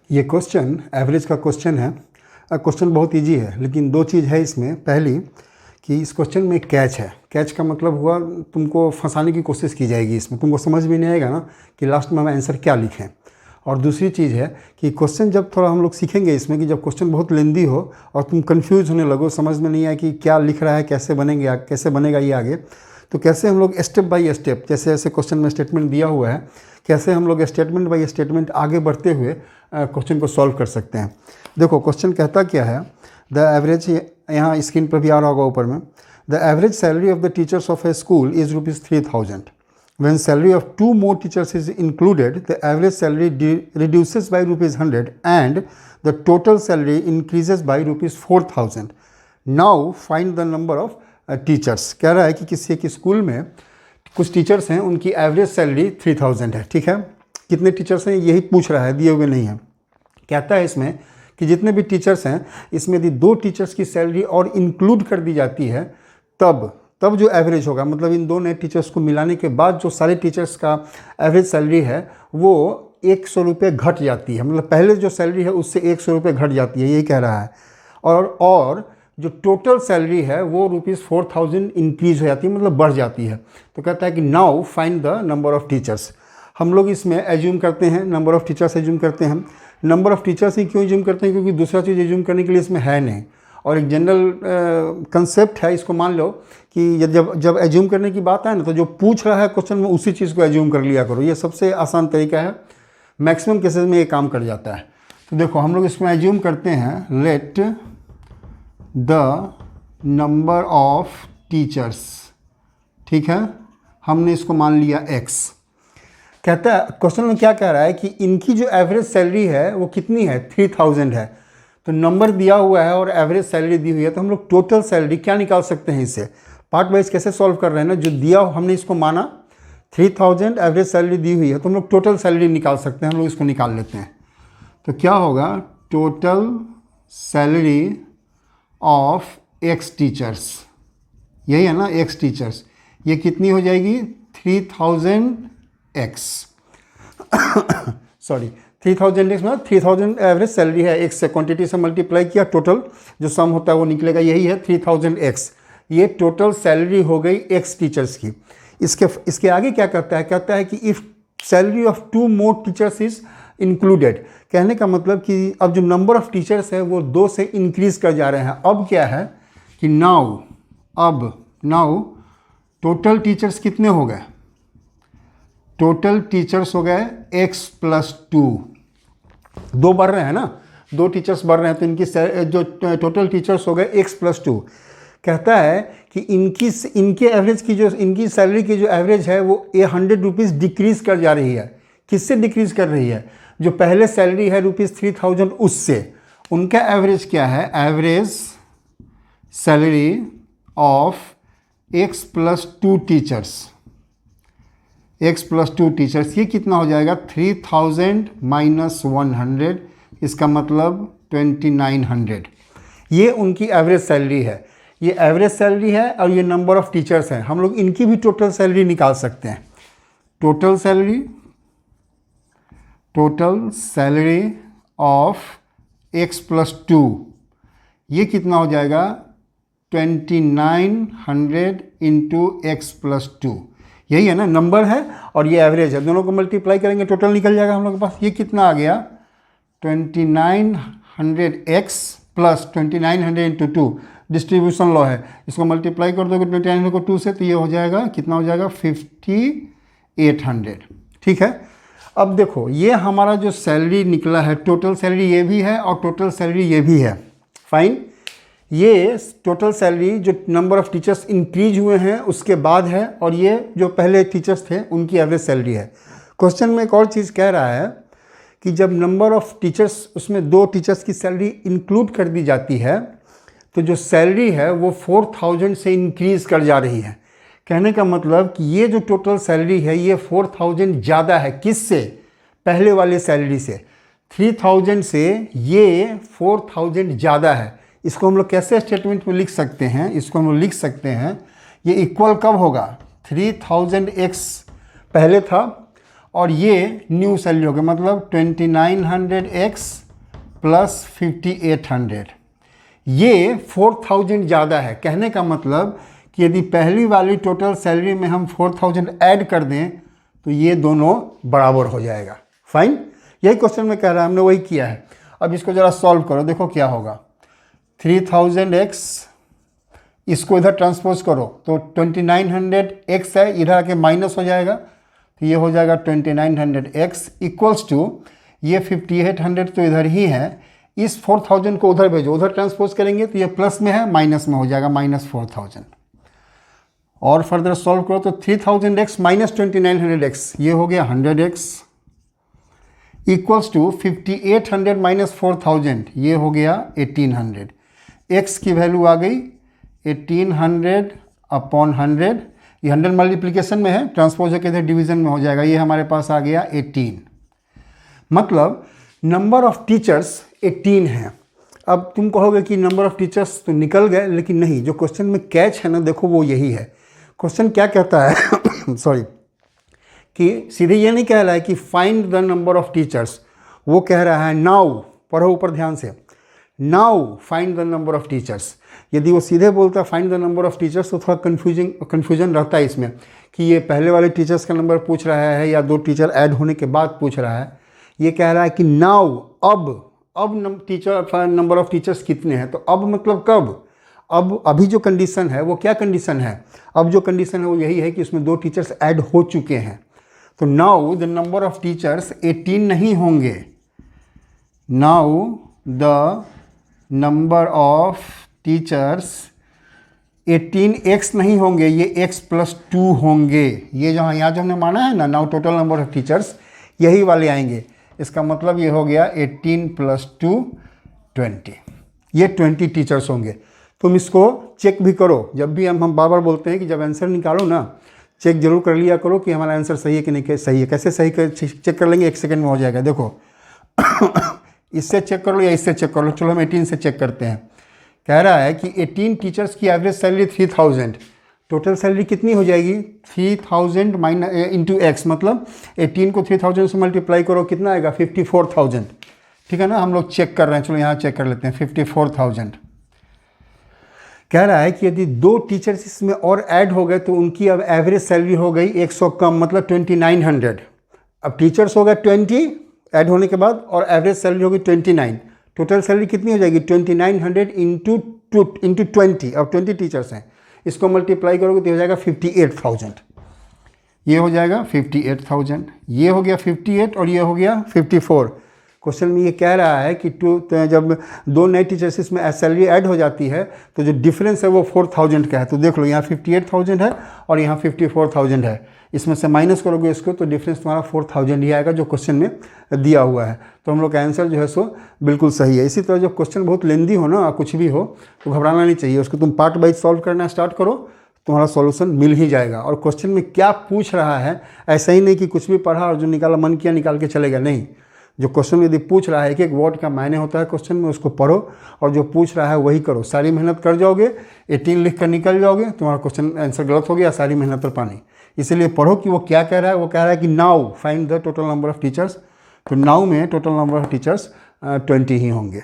ये question average का question है। क्वेश्चन बहुत इजी है, लेकिन दो चीज़ है इसमें। पहली कि इस क्वेश्चन में कैच है। कैच का मतलब हुआ तुमको फंसाने की कोशिश की जाएगी, इसमें तुमको समझ भी नहीं आएगा ना कि लास्ट में हम आंसर क्या लिखें। और दूसरी चीज़ है कि क्वेश्चन जब थोड़ा हम लोग सीखेंगे इसमें कि जब क्वेश्चन बहुत लेंदी हो और तुम कंफ्यूज होने लगो, समझ में नहीं आए कि क्या लिख रहा है, कैसे बनेगा ये आगे, तो कैसे हम लोग स्टेप बाय स्टेप, जैसे जैसे क्वेश्चन में स्टेटमेंट दिया हुआ है, कैसे हम लोग स्टेटमेंट बाय स्टेटमेंट आगे बढ़ते हुए क्वेश्चन को सॉल्व कर सकते हैं। देखो क्वेश्चन कहता क्या है, द एवरेज, यहाँ स्क्रीन पर भी आ रहा होगा ऊपर में, the average salary of the teachers of A school is ₹3,000. When salary of 2 more teachers is included, the average salary reduces by ₹100 and the total salary increases by ₹4,000. Now find the number of teachers. कह रहा है कि किसी एक school में कुछ teachers हैं, उनकी एवरेज सैलरी 3,000 है। ठीक है, कितने टीचर्स हैं यही पूछ रहा है, दिए हुए नहीं है। कहता है इसमें कि जितने भी टीचर्स हैं, इसमें यदि 2 टीचर्स की सैलरी और इंक्लूड कर दी जाती है तब जो एवरेज होगा, मतलब इन दो नए टीचर्स को मिलाने के बाद जो सारे टीचर्स का एवरेज सैलरी है वो ₹100 घट जाती है। मतलब पहले जो सैलरी है उससे ₹100 घट जाती है, यही कह रहा है। और जो टोटल सैलरी है वो ₹4,000 इंक्रीज हो जाती है, मतलब बढ़ जाती है। तो कहता है कि now find the number of teachers. हम लोग इसमें एज्यूम करते हैं, नंबर ऑफ टीचर्स एज्यूम करते हैं। नंबर ऑफ टीचर्स ही क्यों एज्यूम करते हैं, क्योंकि दूसरा चीज़ एज्यूम करने के लिए इसमें है नहीं। और एक जनरल कंसेप्ट है, इसको मान लो कि जब एज्यूम करने की बात आए ना, तो जो पूछ रहा है क्वेश्चन में उसी चीज़ को एज्यूम कर लिया करो। ये सबसे आसान तरीका है, मैक्सिमम केसेस में ये काम कर जाता है। तो देखो हम लोग इसमें एज्यूम करते हैं, let the number of teachers. ठीक है, हमने इसको मान लिया x। कहता है क्वेश्चन में क्या कह रहा है कि इनकी जो एवरेज सैलरी है वो कितनी है, 3,000 है। तो नंबर दिया हुआ है और एवरेज सैलरी दी हुई है, तो हम लोग टोटल सैलरी क्या निकाल सकते हैं इससे। पार्ट वाइज कैसे सॉल्व कर रहे हैं ना, जो दिया हमने इसको माना 3,000 एवरेज सैलरी दी हुई है, तो हम लोग टोटल सैलरी निकाल सकते हैं। हम लोग इसको निकाल लेते हैं, तो क्या होगा, total salary of x teachers, यही है ना, x टीचर्स, ये कितनी हो जाएगी, 3,000x सॉरी 3,000x मतलब 3,000 एवरेज सैलरी है, x से क्वांटिटी से मल्टीप्लाई किया, टोटल जो सम होता है वो निकलेगा, यही है 3,000x। ये टोटल सैलरी हो गई x टीचर्स की। इसके आगे क्या करता है, कहता है कि if salary of 2 more teachers is included. कहने का मतलब कि अब जो नंबर ऑफ टीचर्स है वो 2 से इंक्रीज कर जा रहे हैं। अब क्या है कि नाउ टोटल टीचर्स कितने हो गए, टोटल टीचर्स हो गए x+2। 2 बढ़ रहे हैं ना, 2 टीचर्स बढ़ रहे हैं, तो इनकी जो टोटल टीचर्स हो गए x+2। कहता है कि इनके एवरेज की जो इनकी सैलरी की जो एवरेज है वो ₹100 डिक्रीज कर जा रही है। किससे डिक्रीज कर रही है, जो पहले सैलरी है ₹3,000 उससे। उनका एवरेज क्या है, average salary of x+2 teachers, ये कितना हो जाएगा, 3,000 - 100, इसका मतलब 2,900। ये उनकी एवरेज सैलरी है, ये एवरेज सैलरी है और ये नंबर ऑफ टीचर्स हैं। हम लोग इनकी भी टोटल सैलरी निकाल सकते हैं। टोटल सैलरी ऑफ x+2, ये कितना हो जाएगा, 2,900 × x+2। यही है ना, नंबर है और ये एवरेज है, दोनों को मल्टीप्लाई करेंगे टोटल निकल जाएगा हम लोग के पास। ये कितना आ गया, 2,900x + 2,900 × 2, डिस्ट्रीब्यूशन लॉ है, इसको मल्टीप्लाई कर दोगे 2,900 को 2 से, तो ये हो जाएगा, कितना हो जाएगा, 5,800। ठीक है, अब देखो ये हमारा जो सैलरी निकला है, टोटल सैलरी ये भी है और टोटल सैलरी ये भी है। फाइन, ये टोटल सैलरी जो नंबर ऑफ टीचर्स इंक्रीज हुए हैं उसके बाद है, और ये जो पहले टीचर्स थे उनकी एवरेज सैलरी है। क्वेश्चन में एक और चीज़ कह रहा है कि जब नंबर ऑफ टीचर्स, उसमें 2 टीचर्स की सैलरी इंक्लूड कर दी जाती है, तो जो सैलरी है वो 4,000 से इंक्रीज कर जा रही है। कहने का मतलब कि ये जो टोटल सैलरी है ये 4,000 ज़्यादा है, किससे, पहले वाले सैलरी से। 3,000 से ये 4,000 ज़्यादा है। इसको हम लोग कैसे स्टेटमेंट में लिख सकते हैं, इसको हम लोग लिख सकते हैं, ये इक्वल कब होगा, 3,000x पहले था और ये न्यू सैलरी हो गया, मतलब 2900x प्लस 5800। ये 4000 ज़्यादा है। कहने का मतलब कि यदि पहली वाली टोटल सैलरी में हम 4000 ऐड कर दें तो ये दोनों बराबर हो जाएगा। फाइन, यही क्वेश्चन में कह रहा है, हमने वही किया है। अब इसको ज़रा सॉल्व करो, देखो क्या होगा। 3000x, इसको इधर ट्रांसपोज करो तो 2900x है, इधर आके माइनस हो जाएगा तो ये हो जाएगा 2900x इक्वल्स टू ये 5800 तो इधर ही है, इस 4000 को उधर भेजो, उधर ट्रांसपोज करेंगे तो ये प्लस में है, माइनस में हो जाएगा, -4000। और फर्दर सॉल्व करो तो 3000x माइनस 2900x, ये हो गया 100x इक्वल्स टू 5800 माइनस 4000, ये हो गया 1800। x की वैल्यू आ गई 1800 अपॉन 100, ये 100 मल्टीप्लिकेशन में है, ट्रांसपोज होकर इधर डिवीजन में हो जाएगा, ये हमारे पास आ गया 18। मतलब नंबर ऑफ टीचर्स 18 है। अब तुम कहोगे कि नंबर ऑफ टीचर्स तो निकल गए, लेकिन नहीं, जो क्वेश्चन में कैच है ना, देखो वो यही है। क्वेश्चन क्या कहता है सॉरी, कि सीधे ये नहीं कह रहा है कि find the number of teachers, वो कह रहा है नाउ, पढ़ो ऊपर ध्यान से, now find the number of teachers. यदि वो सीधे बोलता है find the number of teachers तो थोड़ा कन्फ्यूजन रहता है इसमें कि ये पहले वाले टीचर्स का नंबर पूछ रहा है या 2 टीचर ऐड होने के बाद पूछ रहा है। ये कह रहा है कि नाउ, अब टीचर नंबर ऑफ टीचर्स कितने हैं, तो अब मतलब कब, अब अभी जो कंडीशन है वो क्या कंडीशन है, अब जो कंडीशन है वो यही है कि उसमें 2 टीचर्स ऐड हो चुके हैं। तो now the number of teachers 18 नहीं होंगे, now the number of teachers 18x नहीं होंगे, ये x प्लस 2 होंगे। ये जहाँ यहाँ जो हमने माना है ना, now total number of teachers, यही वाले आएंगे। इसका मतलब ये हो गया 18 प्लस 2 20, ये 20 टीचर्स होंगे। तुम इसको चेक भी करो, जब भी हम बार बार बोलते हैं कि जब आंसर निकालो ना, चेक जरूर कर लिया करो कि हमारा आंसर सही है कि नहीं सही है। कैसे सही कर चेक कर लेंगे, 1 सेकंड में हो जाएगा। देखो इससे चेक कर लो या इससे चेक कर लो, चलो हम 18 से चेक करते हैं। कह रहा है कि 18 टीचर्स की एवरेज सैलरी 3000, टोटल सैलरी कितनी हो जाएगी 3000 माइनस इंटू एक्स, मतलब 18 को 3000 से मल्टीप्लाई करो, कितना आएगा 54,000। ठीक है ना, हम लोग चेक कर रहे हैं, चलो यहाँ चेक कर लेते हैं। 54,000 कह रहा है कि यदि 2 टीचर्स इसमें और ऐड हो गए तो उनकी अब एवरेज सैलरी हो गई 100 कम, मतलब 2900। अब टीचर्स हो गए 20 ऐड होने के बाद और एवरेज सैलरी होगी 29, टोटल सैलरी कितनी हो जाएगी 2900 इंटू 20। अब 20 टीचर्स हैं, इसको मल्टीप्लाई करोगे तो हो जाएगा 58,000, ये हो जाएगा 58,000, ये हो गया 58 और ये हो गया 54। क्वेश्चन में ये कह रहा है कि जब 2 नए टीचर्स इसमें सैलरी ऐड हो जाती है तो जो डिफरेंस है वो 4000 का है। तो देख लो यहाँ 58,000 है और यहाँ 54,000 है, इसमें से माइनस करोगे इसको तो डिफरेंस तुम्हारा 4000 ही आएगा जो क्वेश्चन में दिया हुआ है। तो हम लोग का आंसर जो है सो बिल्कुल सही है। इसी तरह जब क्वेश्चन बहुत लेंदी हो ना, कुछ भी हो, तो घबराना नहीं चाहिए, उसको तुम पार्ट वाइज सॉल्व करना स्टार्ट करो, तुम्हारा सॉल्यूशन मिल ही जाएगा। और क्वेश्चन में क्या पूछ रहा है, ऐसा ही नहीं कि कुछ भी पढ़ा और जो निकाला मन किया निकाल के चलेगा, नहीं। जो क्वेश्चन यदि पूछ रहा है, एक वर्ड का मायने होता है क्वेश्चन में, उसको पढ़ो और जो पूछ रहा है वही करो। सारी मेहनत कर जाओगे, 18 लिख कर निकल जाओगे, तुम्हारा क्वेश्चन आंसर गलत हो गया, सारी मेहनत पर पानी। इसीलिए पढ़ो कि वो क्या कह रहा है। वो कह रहा है कि now find the total number of teachers, तो नाउ में टोटल नंबर ऑफ टीचर्स 20 ही होंगे।